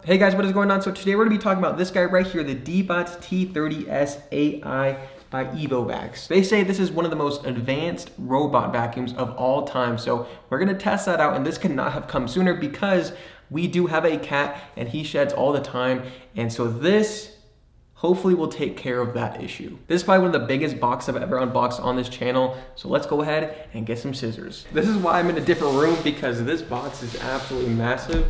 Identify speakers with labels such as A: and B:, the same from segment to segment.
A: Hey guys, what is going on? So today we're gonna be talking about this guy right here, the DEEBOT T30S AI by EvoVax. They say this is one of the most advanced robot vacuums of all time. So we're gonna test that out, and this could not have come sooner because we do have a cat and he sheds all the time. And so this hopefully will take care of that issue. This is probably one of the biggest boxes I've ever unboxed on this channel. So let's go ahead and get some scissors. This is why I'm in a different room, because this box is absolutely massive.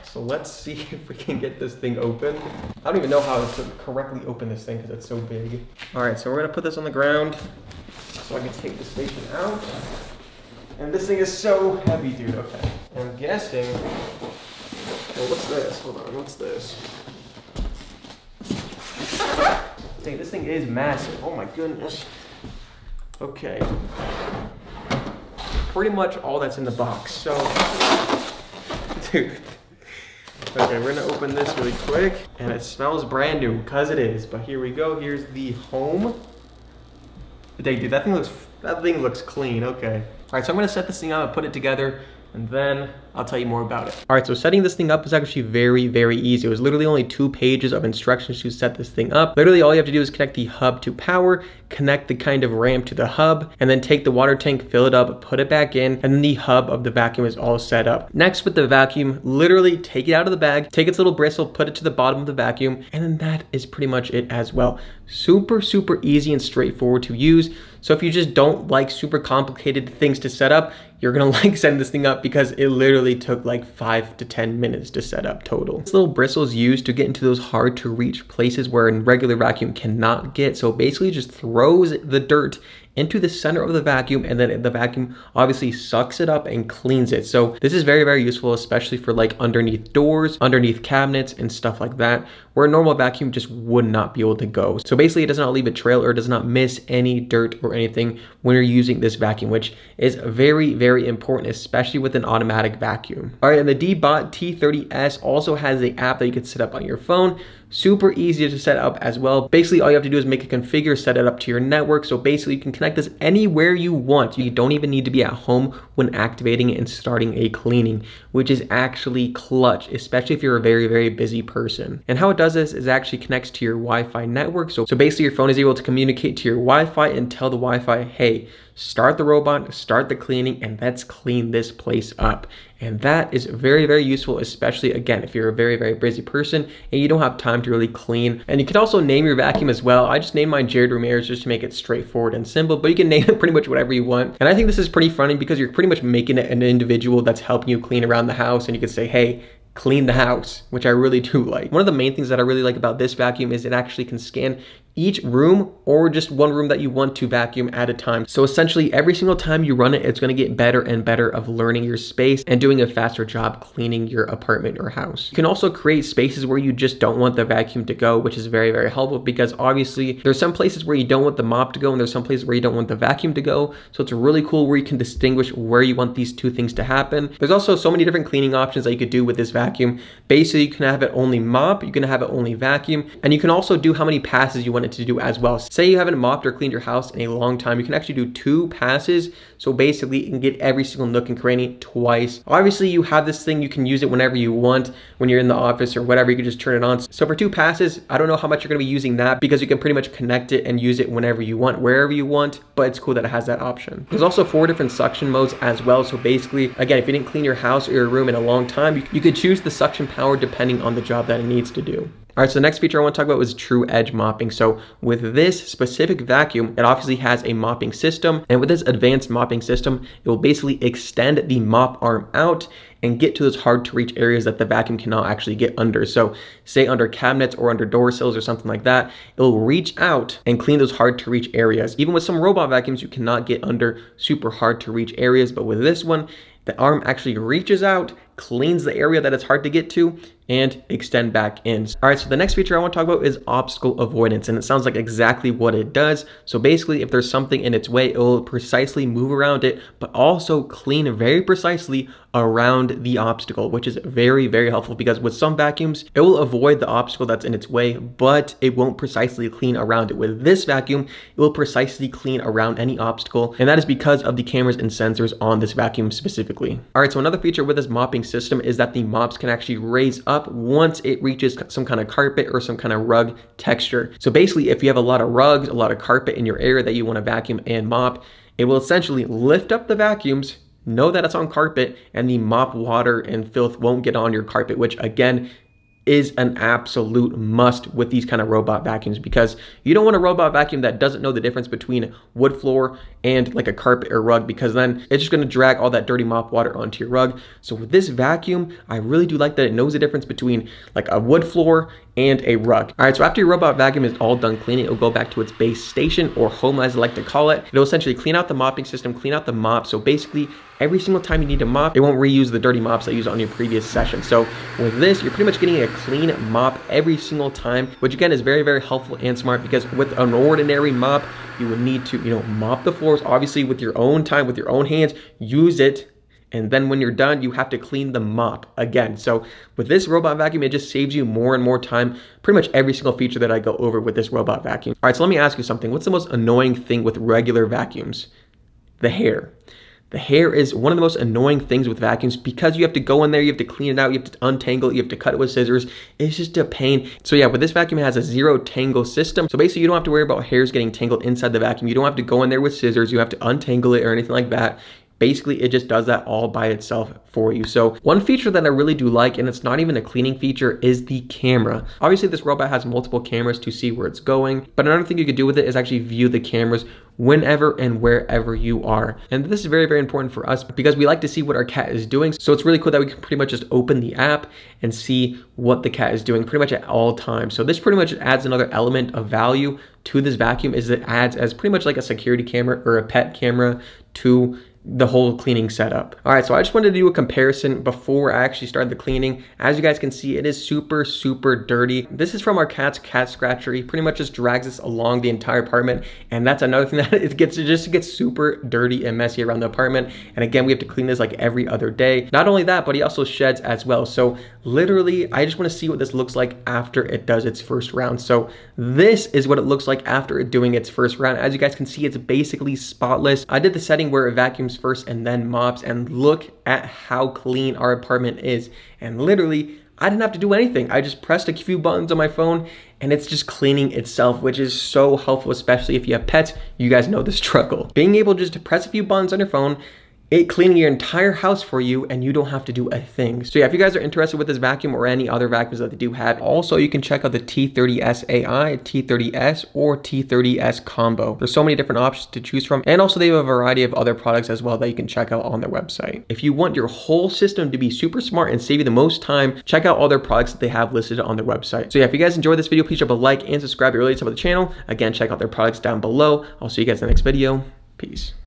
A: So let's see if we can get this thing open. I don't even know how to correctly open this thing because it's so big. All right, so we're gonna put this on the ground so I can take the station out. And this thing is so heavy, dude, okay. I'm guessing, well, what's this? Hold on, what's this? Dang, this thing is massive, oh my goodness. Okay. Pretty much all that's in the box, so, dude. Okay, we're gonna open this really quick, and it smells brand new, cause it is. But here we go. Here's the home. Dang, dude, that thing looks clean. Okay. All right, so I'm gonna set this thing up and put it together, and then I'll tell you more about it. All right, so setting this thing up is actually very, very easy. It was literally only 2 pages of instructions to set this thing up. Literally all you have to do is connect the hub to power, connect the kind of ramp to the hub, and then take the water tank, fill it up, put it back in, and then the hub of the vacuum is all set up. Next, with the vacuum, literally take it out of the bag, take its little bristle, put it to the bottom of the vacuum, and then that is pretty much it as well. Super, super easy and straightforward to use. So if you just don't like super complicated things to set up, you're gonna like setting this thing up, because it literally took like 5 to 10 minutes to set up total. This little bristle is used to get into those hard to reach places where a regular vacuum cannot get. So basically just throws the dirt into the center of the vacuum, and then the vacuum obviously sucks it up and cleans it. So this is very, very useful, especially for like underneath doors, underneath cabinets and stuff like that, where a normal vacuum just would not be able to go. So basically it does not leave a trail or does not miss any dirt or anything when you're using this vacuum, which is very, very important, especially with an automatic vacuum. All right, and the DEEBOT T30S also has an app that you can set up on your phone. Super easy to set up as well. Basically, all you have to do is make a configure, set it up to your network. So basically you can connect this anywhere you want. You don't even need to be at home when activating it and starting a cleaning, which is actually clutch, especially if you're a very, very busy person. And how it does this is actually connects to your Wi-Fi network. So basically your phone is able to communicate to your Wi-Fi and tell the Wi-Fi, hey, start the robot, start the cleaning, and let's clean this place up. And that is very, very useful, especially again, if you're a very, very busy person and you don't have time to really clean. And you can also name your vacuum as well. I just named mine Jared Ramirez just to make it straightforward and simple, but you can name it pretty much whatever you want. And I think this is pretty funny because you're pretty much making it an individual that's helping you clean around the house, and you can say, hey, clean the house, which I really do like. One of the main things that I really like about this vacuum is it actually can scan each room or just one room that you want to vacuum at a time. So essentially every single time you run it, it's gonna get better and better of learning your space and doing a faster job cleaning your apartment or house. You can also create spaces where you just don't want the vacuum to go, which is very, very helpful, because obviously there's some places where you don't want the mop to go and there's some places where you don't want the vacuum to go. So it's really cool where you can distinguish where you want these two things to happen. There's also so many different cleaning options that you could do with this vacuum. Basically, you can have it only mop, you can have it only vacuum, and you can also do how many passes you want it to do as well. Say you haven't mopped or cleaned your house in a long time, you can actually do 2 passes. So basically you can get every single nook and cranny twice. Obviously you have this thing, you can use it whenever you want, when you're in the office or whatever, you can just turn it on. So for 2 passes, I don't know how much you're gonna be using that, because you can pretty much connect it and use it whenever you want, wherever you want, but it's cool that it has that option. There's also 4 different suction modes as well. So basically, again, if you didn't clean your house or your room in a long time, you could choose the suction power depending on the job that it needs to do. All right, so the next feature I want to talk about was true edge mopping. So with this specific vacuum, it obviously has a mopping system, and with this advanced mopping system, it will basically extend the mop arm out and get to those hard to reach areas that the vacuum cannot actually get under. So say under cabinets or under door sills or something like that, it will reach out and clean those hard to reach areas. Even with some robot vacuums, you cannot get under super hard to reach areas, but with this one, the arm actually reaches out, cleans the area that it's hard to get to, and extend back in. All right, so the next feature I want to talk about is obstacle avoidance, and it sounds like exactly what it does. So basically, if there's something in its way, it will precisely move around it, but also clean very precisely around the obstacle, which is very, very helpful, because with some vacuums, it will avoid the obstacle that's in its way, but it won't precisely clean around it. With this vacuum, it will precisely clean around any obstacle, and that is because of the cameras and sensors on this vacuum specifically. All right, so another feature with this mopping system is that the mops can actually raise up once it reaches some kind of carpet or some kind of rug texture. So basically, if you have a lot of rugs, a lot of carpet in your area that you want to vacuum and mop, it will essentially lift up the vacuums, know that it's on carpet, and the mop water and filth won't get on your carpet, which again is an absolute must with these kind of robot vacuums, because you don't want a robot vacuum that doesn't know the difference between wood floor and like a carpet or rug, because then it's just going to drag all that dirty mop water onto your rug. So with this vacuum, I really do like that it knows the difference between like a wood floor and a rug. All right, so after your robot vacuum is all done cleaning, it will go back to its base station, or home as I like to call it. It'll essentially clean out the mopping system, clean out the mop. So basically, every single time you need to mop, it won't reuse the dirty mops that you used on your previous session. So with this, you're pretty much getting a clean mop every single time, which again is very, very helpful and smart, because with an ordinary mop, you would need to, mop the floors, obviously with your own time, with your own hands, use it. And then when you're done, you have to clean the mop again. So with this robot vacuum, it just saves you more and more time. Pretty much every single feature that I go over with this robot vacuum. All right, so let me ask you something. What's the most annoying thing with regular vacuums? The hair. The hair is one of the most annoying things with vacuums, because you have to go in there, you have to clean it out, you have to untangle it, you have to cut it with scissors. It's just a pain. So yeah, with this vacuum, it has a zero tangle system. So basically, you don't have to worry about hairs getting tangled inside the vacuum. You don't have to go in there with scissors. You have to untangle it or anything like that. Basically, it just does that all by itself for you. So one feature that I really do like, and it's not even a cleaning feature, is the camera. Obviously, this robot has multiple cameras to see where it's going, but another thing you could do with it is actually view the cameras whenever and wherever you are. And this is very, very important for us, because we like to see what our cat is doing. So it's really cool that we can pretty much just open the app and see what the cat is doing pretty much at all times. So this pretty much adds another element of value to this vacuum, is it adds as pretty much like a security camera or a pet camera to the whole cleaning setup. All right, so I just wanted to do a comparison before I actually started the cleaning. As you guys can see, it is super, super dirty. This is from our cat's cat scratcher. He pretty much just drags us along the entire apartment. And that's another thing that it just gets super dirty and messy around the apartment. And again, we have to clean this like every other day. Not only that, but he also sheds as well. So literally, I just want to see what this looks like after it does its first round. So this is what it looks like after it doing its first round. As you guys can see, it's basically spotless. I did the setting where it vacuums first and then mops, and look at how clean our apartment is. And literally, I didn't have to do anything. I just pressed a few buttons on my phone and it's just cleaning itself, which is so helpful, especially if you have pets. You guys know the struggle. Being able just to press a few buttons on your phone, it cleaning your entire house for you, and you don't have to do a thing. So yeah, if you guys are interested with this vacuum or any other vacuums that they do have, also you can check out the T30S AI, T30S, or T30S combo. There's so many different options to choose from, and also they have a variety of other products as well that you can check out on their website. If you want your whole system to be super smart and save you the most time, check out all their products that they have listed on their website. So yeah, if you guys enjoyed this video, please drop a like and subscribe. It really helps out the channel. Again, check out their products down below. I'll see you guys in the next video. Peace.